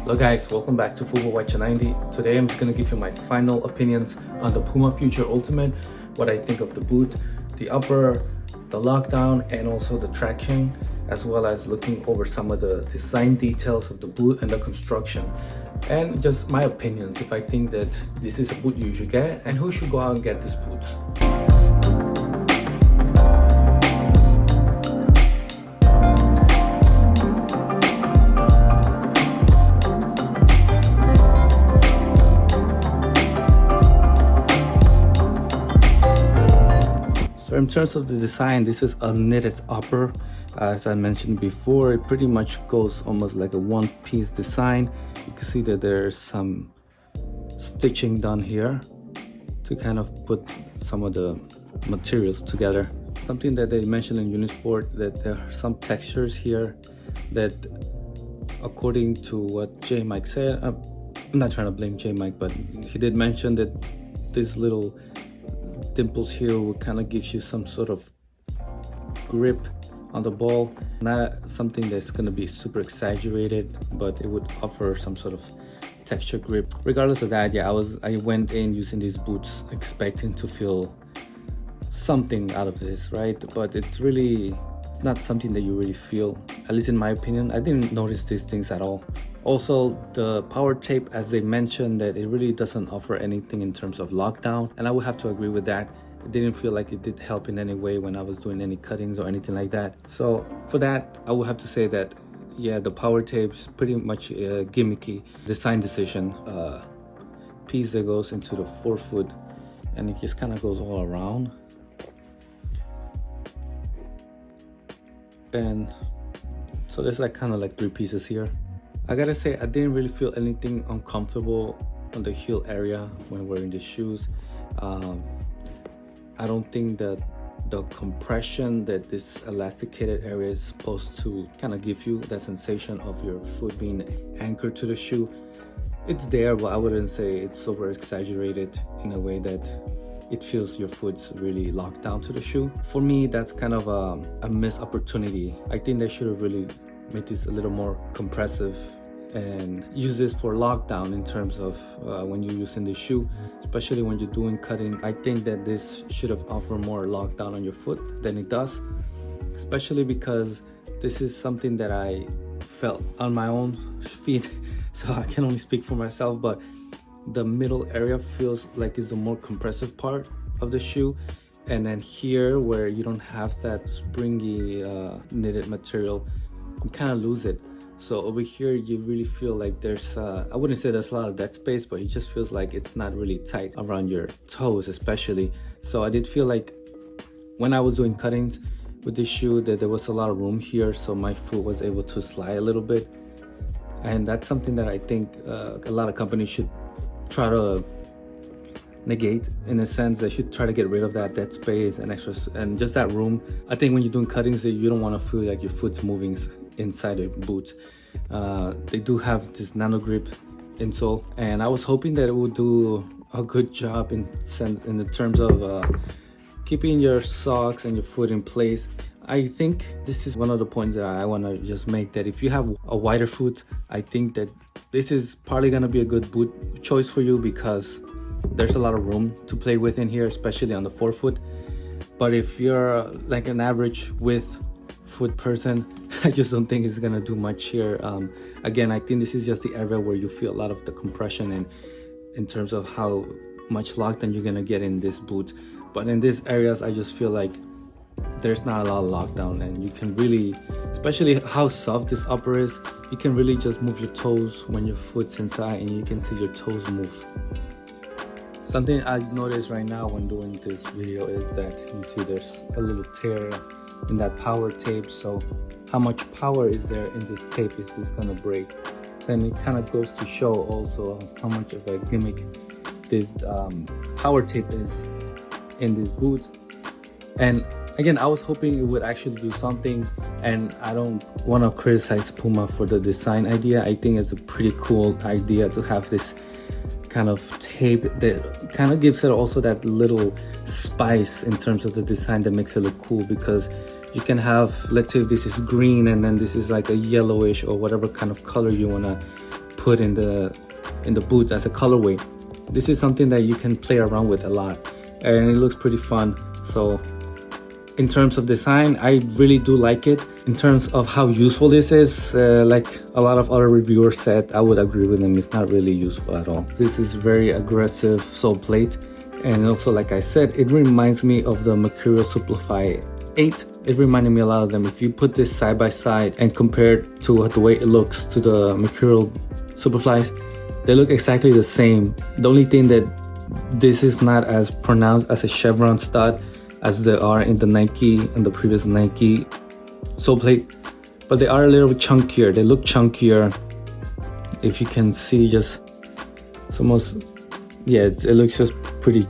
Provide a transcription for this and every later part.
Hello guys, welcome back to Puma Future 90. Today I'm just going to give you my final opinions on the Puma Future Ultimate, what I think of the boot, the upper, the lockdown, and also the traction, as well as looking over some of the design details of the boot and the construction, and just my opinions if I think that this is a boot you should get and who should go out and get these boots. So in terms of the design, this is a knitted upper. As I mentioned before, it pretty much goes almost like a one-piece design. You can see that there's some stitching done here to kind of put some of the materials together. Something that they mentioned in Unisport, that there are some textures here that, according to what J Mike said, I'm not trying to blame J Mike, but he did mention that this little dimples here will kind of give you some sort of grip on the ball. Not something that's going to be super exaggerated, but it would offer some sort of texture grip. Regardless of that, yeah, I went in using these boots expecting to feel something out of this, right? But it's not something that you really feel, at least in my opinion. I didn't notice these things at all. Also, the power tape, as they mentioned, that it really doesn't offer anything in terms of lockdown, and I would have to agree with that. It didn't feel like it did help in any way when I was doing any cuttings or anything like that. So for that, I would have to say that, yeah, the power tape's pretty much a gimmicky design decision. Piece that goes into the forefoot, and it just kind of goes all around. And so there's like kind of like three pieces here. I gotta say, I didn't really feel anything uncomfortable on the heel area when wearing the shoes. I don't think that the compression that this elasticated area is supposed to kind of give you that sensation of your foot being anchored to the shoe. It's there, but I wouldn't say it's over exaggerated in a way that it feels your foot's really locked down to the shoe. For me, that's kind of a missed opportunity. I think they should have really made this a little more compressive and use this for lockdown in terms of when you're using the shoe, especially when you're doing cutting. I think that this should have offered more lockdown on your foot than it does, especially because this is something that I felt on my own feet, so I can only speak for myself, but the middle area feels like it's the more compressive part of the shoe, and then here where you don't have that springy knitted material, you kind of lose it. So over here you really feel like there's I wouldn't say there's a lot of dead space, but it just feels like it's not really tight around your toes especially. So I did feel like when I was doing cuttings with this shoe that there was a lot of room here, so my foot was able to slide a little bit, and that's something that I think a lot of companies should try to negate. In a sense, they should try to get rid of that dead space and extra and just that room. I think when you're doing cuttings, you don't want to feel like your foot's moving inside the boot. They do have this nano grip insole, and I was hoping that it would do a good job in the terms of keeping your socks and your foot in place. I think this is one of the points that I want to just make, that if you have a wider foot, I think that this is probably going to be a good boot choice for you, because there's a lot of room to play with in here, especially on the forefoot. But if you're like an average width foot person, I just don't think it's gonna do much here. Again, I think this is just the area where you feel a lot of the compression, and in terms of how much lockdown you're gonna get in this boot. But in these areas, I just feel like there's not a lot of lockdown, and you can really, especially how soft this upper is, you can really just move your toes when your foot's inside, and you can see your toes move. Something I noticed right now when doing this video is that you see there's a little tear in that power tape. So how much power is there in this tape is just gonna break. Then it kind of goes to show also how much of a gimmick this power tape is in this boot. And again, I was hoping it would actually do something, and I don't want to criticize Puma for the design idea. I think it's a pretty cool idea to have this kind of tape that kind of gives it also that little spice in terms of the design that makes it look cool, because you can have, let's say this is green and then this is like a yellowish or whatever kind of color you want to put in the boot as a colorway. This is something that you can play around with a lot, and it looks pretty fun. So in terms of design, I really do like it. In terms of how useful this is, like a lot of other reviewers said, I would agree with them. It's not really useful at all. This is very aggressive sole plate, and also, like I said, it reminds me of the Mercurial Superfly 8. It reminded me a lot of them. If you put this side by side and compare it to the way it looks to the Mercurial Superflies, they look exactly the same. The only thing that this is not as pronounced as a chevron stud as they are in the Nike and the previous Nike sole plate, but they are a little bit chunkier. They look chunkier. If you can see, just it's almost, yeah, it looks just pretty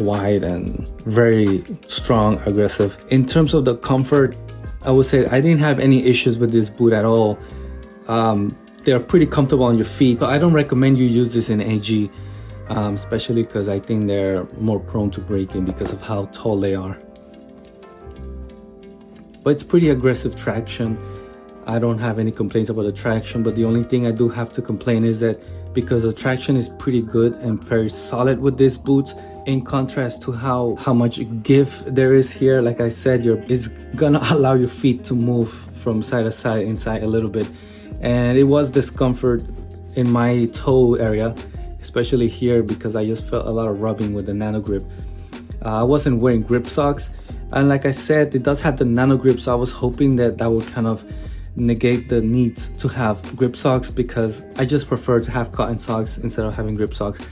wide and very strong, aggressive. In terms of the comfort, I would say I didn't have any issues with this boot at all. They're pretty comfortable on your feet, so I don't recommend you use this in AG. Especially because I think they're more prone to breaking because of how tall they are. But it's pretty aggressive traction. I don't have any complaints about the traction, but the only thing I do have to complain is that because the traction is pretty good and very solid with these boots, in contrast to how much give there is here, like I said, it's gonna allow your feet to move from side to side inside a little bit. And it was discomfort in my toe area, especially here, because I just felt a lot of rubbing with the nano grip. I wasn't wearing grip socks, and like I said, it does have the nano grip, so I was hoping that would kind of negate the need to have grip socks, because I just prefer to have cotton socks instead of having grip socks.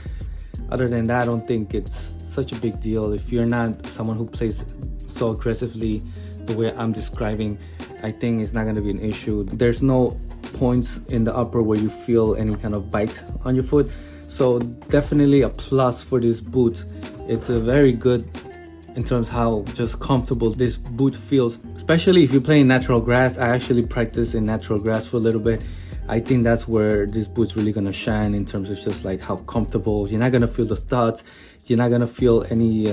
Other than that, I don't think it's such a big deal. If you're not someone who plays so aggressively the way I'm describing, I think it's not going to be an issue. There's no points in the upper where you feel any kind of bite on your foot. So definitely a plus for this boot. It's a very good in terms of how just comfortable this boot feels, especially if you're playing natural grass. I actually practiced in natural grass for a little bit. I think that's where this boot's really gonna shine in terms of just like how comfortable. You're not gonna feel the studs. You're not gonna feel any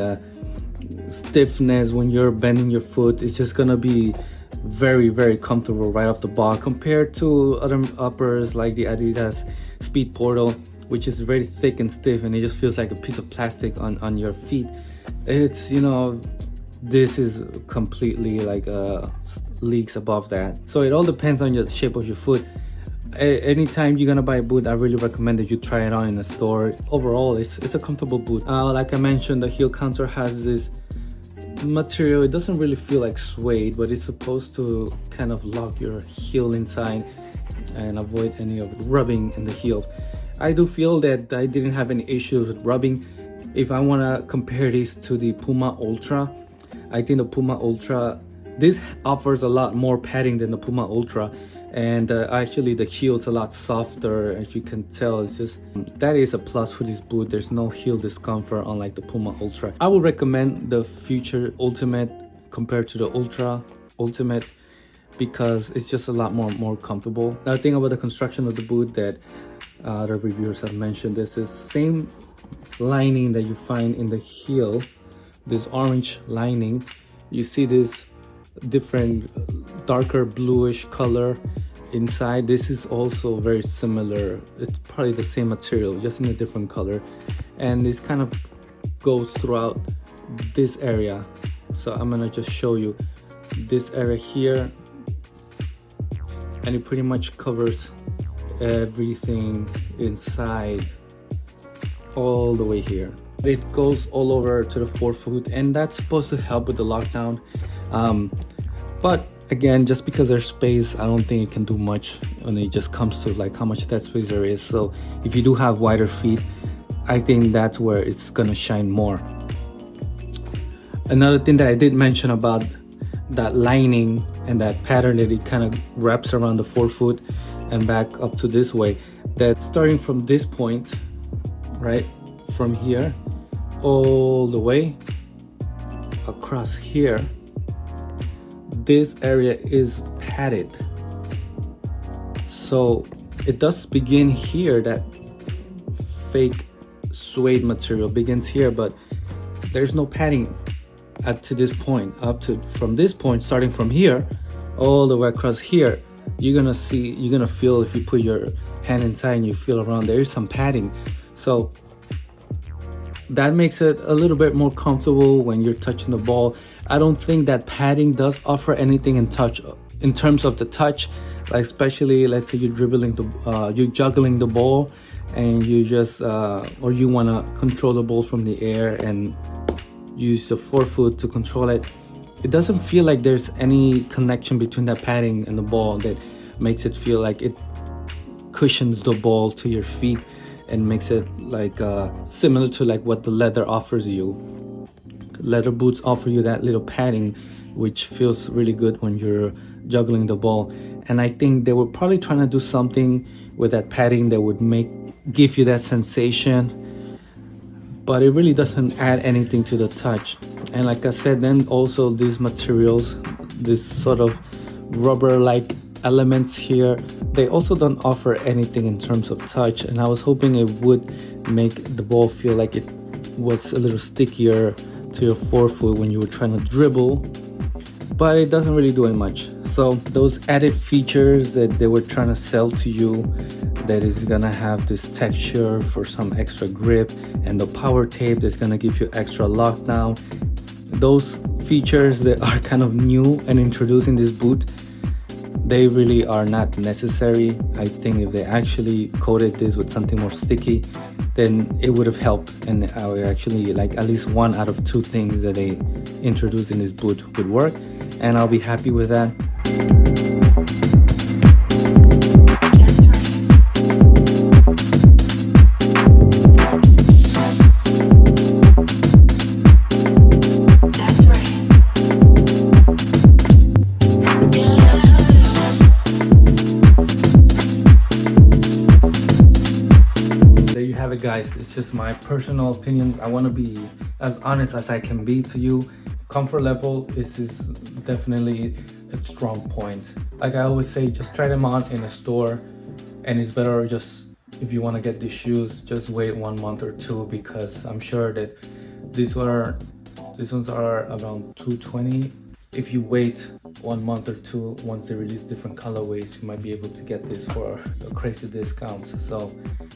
stiffness when you're bending your foot. It's just gonna be very, very comfortable right off the bat compared to other uppers like the Adidas Speed Portal, which is very thick and stiff, and it just feels like a piece of plastic on your feet. It's, you know, this is completely like leagues above that. So it all depends on the shape of your foot. Anytime you're gonna buy a boot, I really recommend that you try it on in a store. Overall, it's a comfortable boot. Like I mentioned, the heel counter has this material. It doesn't really feel like suede, but it's supposed to kind of lock your heel inside and avoid any of the rubbing in the heel. I do feel that I didn't have any issues with rubbing. If I want to compare this to the Puma Ultra, I think the Puma Ultra, this offers a lot more padding than the Puma Ultra, and actually the heel is a lot softer. If you can tell, it's just, that is a plus for this boot. There's no heel discomfort unlike the Puma Ultra. I would recommend the Future Ultimate compared to the Ultra Ultimate because it's just a lot more comfortable. Another thing about the construction of the boot that the reviewers have mentioned, this is same lining that you find in the heel, this orange lining. You see this different darker bluish color inside. This is also very similar. It's probably the same material, just in a different color, and this kind of goes throughout this area. So I'm gonna just show you this area here, and it pretty much covers everything inside all the way here. It goes all over to the forefoot, and that's supposed to help with the lockdown, but again, just because there's space, I don't think it can do much when it just comes to like how much that space there is. So if you do have wider feet, I think that's where it's gonna shine more. Another thing that I did mention about that lining and that pattern that it kind of wraps around the forefoot and back up to this way, that starting from this point, right from here all the way across here, this area is padded. So it does begin here, that fake suede material begins here, but there's no padding up to this point. From this point, starting from here all the way across here, you're gonna feel, if you put your hand inside and you feel around, there is some padding. So that makes it a little bit more comfortable when you're touching the ball. I don't think that padding does offer anything in terms of the touch, like especially let's say you're you're juggling the ball and you just or you want to control the ball from the air and use the forefoot to control it. It doesn't feel like there's any connection between that padding and the ball that makes it feel like it cushions the ball to your feet and makes it like similar to like what the leather offers you. Leather boots offer you that little padding, which feels really good when you're juggling the ball. And I think they were probably trying to do something with that padding that would give you that sensation, but it really doesn't add anything to the touch. And like I said, then also these materials, this sort of rubber-like elements here, they also don't offer anything in terms of touch, and I was hoping it would make the ball feel like it was a little stickier to your forefoot when you were trying to dribble, but it doesn't really do it much. So those added features that they were trying to sell to you, that is gonna have this texture for some extra grip, and the power tape that's gonna give you extra lockdown, those features that are kind of new and introduced in this boot, they really are not necessary. I think if they actually coated this with something more sticky, then it would have helped, and I would actually like at least 1 out of 2 things that they introduced in this boot would work, and I'll be happy with that. Have it, guys. It's just my personal opinion. I want to be as honest as I can be to you. Comfort level is definitely a strong point. Like I always say, just try them on in a store, and it's better just if you want to get these shoes, just wait 1 month or 2, because I'm sure that these ones are around $220. If you wait 1 month or 2, once they release different colorways, you might be able to get this for a crazy discount. So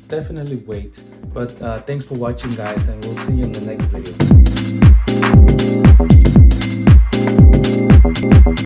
definitely wait. But thanks for watching, guys, and we'll see you in the next video.